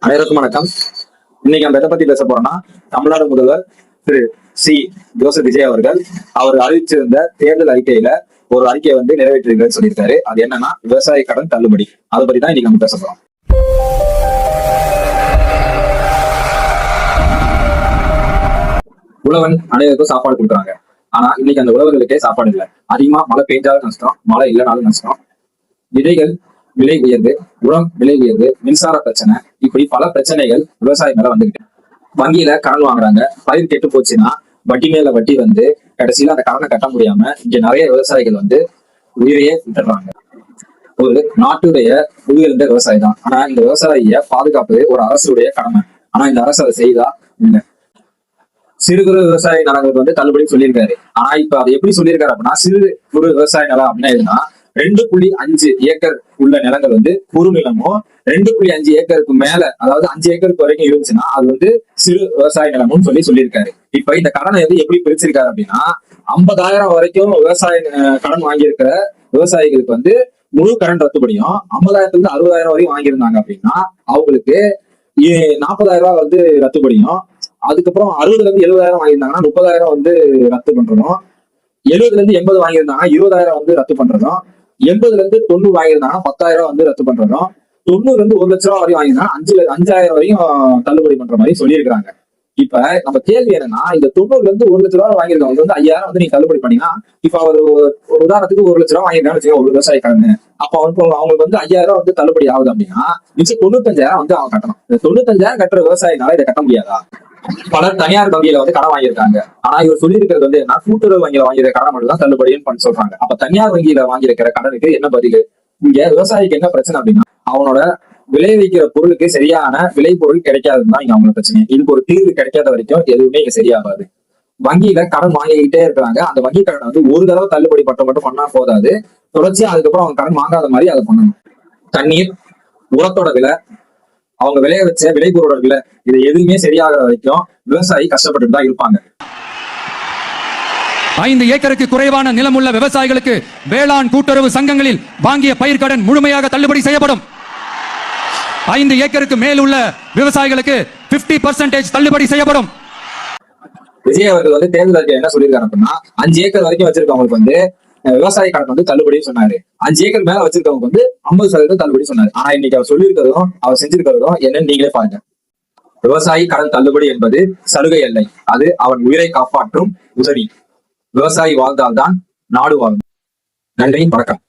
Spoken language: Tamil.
அனைவருக்கும் வணக்கம். இன்னைக்கு நம்ம எதை பத்தி பேச போறோம்னா, தமிழ்நாடு முதல்வர் திரு சி ஜோசப் விஜய் அவர்கள் அவர் அறிவிச்சிருந்த தேர்தல் அறிக்கையில ஒரு அறிக்கையை நிறைவேற்றிருக்கிறது சொல்லியிருக்காரு. அது என்னன்னா, விவசாய கடன் தள்ளுபடி. அதை பத்தி தான் இன்னைக்கு நம்ம பேச போறோம். உழவன் அனைவருக்கும் சாப்பாடு கொடுக்குறாங்க. ஆனா இன்னைக்கு அந்த உழவர்களுக்கே சாப்பாடு இல்லை. அதிகமா மழை பெய்ஞ்சாலும் நஷ்டம், மழை இல்லைனாலும் நஷ்டம். விதைகள் விலை உயர்வு, உரம் விலை உயர்வு, மின்சார பிரச்சனை, இப்படி பல பிரச்சனைகள் விவசாயம் மேல வந்துகிட்டு. வங்கியில கடன் வாங்குறாங்க, பயிர் கெட்டு போச்சுன்னா வட்டி மேல வட்டி கடைசியில அந்த கடனை கட்ட முடியாம இங்க நிறைய விவசாயிகள் உயிரையே விட்டுறாங்க. ஒரு நாட்டுடைய உயிரிழந்த விவசாயி தான். ஆனா இந்த விவசாயிய பாதுகாப்பது ஒரு அரசுடைய கடமை. ஆனா இந்த அரசு அதை செய்தா இல்லை. சிறு குறு விவசாய நிலங்களுக்கு தள்ளுபடி சொல்லியிருக்காரு. ஆனா இப்ப அதை எப்படி சொல்லியிருக்காரு அப்படின்னா, சிறு குறு விவசாய நிலம் அப்படின்னா எதுனா 2.5 ஏக்கர் உள்ள நிலங்கள் குறு நிலமும் 2.5 ஏக்கருக்கு மேல, அதாவது 5 ஏக்கருக்கு வரைக்கும் இருந்துச்சுன்னா அது சிறு விவசாய நிலமும் சொல்லியிருக்காரு. இப்ப இந்த கடனை எப்படி பிரிச்சிருக்காரு அப்படின்னா, 50,000 வரைக்கும் விவசாய கடன் வாங்கியிருக்கிற விவசாயிகளுக்கு முழு கடன் ரத்துப்படியும், 50,000 60,000 வரையும் வாங்கியிருந்தாங்க அப்படின்னா அவங்களுக்கு 40,000 ரத்துப்படியும், அதுக்கப்புறம் 60,000 வாங்கியிருந்தாங்கன்னா 30,000 ரத்து பண்றதும், 70,000 வாங்கியிருந்தாங்கன்னா 20,000 ரத்து பண்றதும், 80,000 வாங்கியிருந்தாங்கன்னா 10,000 ரத்து பண்றதும், 90 1 லட்ச ரூபா வரையும் வாங்கியிருந்தாங்கன்னா 5,000 வரையும் தள்ளுபடி பண்ற மாதிரி சொல்லியிருக்காங்க. இப்ப நம்ம கேள்வி என்னன்னா, இந்த 90 1 லட்ச ரூபா வாங்கியிருக்கவங்க 5,000 நீங்க தள்ளுபடி பண்ணீங்கன்னா, இப்ப அவர் ஒரு உதாரணத்துக்கு 1 லட்ச ரூபா வாங்கியிருக்கான்னு ஒரு விவசாய கடன், அப்ப அவங்களுக்கு 5,000 தள்ளுபடி ஆகுது அப்படின்னா மிச்சம் 95,000 அவன் கட்டணும். இந்த 95,000 கட்டுற விவசாயினால இதை கட்ட முடியாதா? பலர் தனியார் வங்கியில கடன் வாங்கியிருக்காங்க. ஆனா இவர் சொல்லியிருக்கிறது என்ன, கூட்டுறவு வங்கியில வாங்கியிருக்க கடன் மட்டும் தான் தள்ளுபடின்னு சொல்றாங்க. அப்ப தனியார் வங்கியில வாங்கியிருக்கிற கடனுக்கு என்ன பதில்? இங்க விவசாயிக்கு என்ன பிரச்சனை அப்படின்னா, அவனோட விளைவிக்கிற பொருளுக்கு சரியான விலை பொருள் கிடைக்காதுன்னு தான் இங்க அவங்களுக்கு பிரச்சனை. இதுக்கு ஒரு தீர்வு கிடைக்காத வரைக்கும் எதுவுமே இங்க சரியாகாது. வங்கியில கடன் வாங்கிக்கிட்டே இருக்கிறாங்க. அந்த வங்கி கடனை ஒரு தடவை தள்ளுபடி மட்டும் பண்ணா போதாது, தொடர்ச்சியா அதுக்கப்புறம் அவங்க கடன் வாங்காத மாதிரி அதை பண்ணணும். தண்ணீர், உரத்தோட விலை, அவங்க விளைய வச்ச விளைபொருளோட விலை, இது எதுவுமே சரியாகிற வரைக்கும் விவசாயி கஷ்டப்பட்டு தான் இருப்பாங்க. 5 ஏக்கருக்கு குறைவான நிலமுள்ள விவசாயிகளுக்கு வேளாண் கூட்டுறவு சங்கங்களில் வாங்கிய பயிர்க்கடன் முழுமையாக தள்ளுபடி செய்யப்படும். 5 ஏக்கருக்கு மேல் உள்ள விவசாயிகளுக்கு 50% தள்ளுபடி செய்யப்படும். விஜய் அவர்கள் தேர்தல் அறிக்கை என்ன சொல்லியிருக்காரு அப்படின்னா, 5 ஏக்கர் வரைக்கும் வச்சிருக்கவங்களுக்கு விவசாய கடன் தள்ளுபடி சொன்னாரு. 5 ஏக்கர் மேல வச்சிருக்கவங்க 50% தள்ளுபடி சொன்னாரு. ஆனா இன்னைக்கு அவர் சொல்லியிருக்கிறதும் அவர் செஞ்சிருக்கிறதும் என்னன்னு நீங்களே பாருங்க. விவசாயி கடன் தள்ளுபடி என்பது சலுகை அல்ல, அது அவன் உயிரை காப்பாற்றும் உதவி. விவசாயி வாழ்ந்தால்தான் நாடு வாழும். நன்றி, வணக்கம்.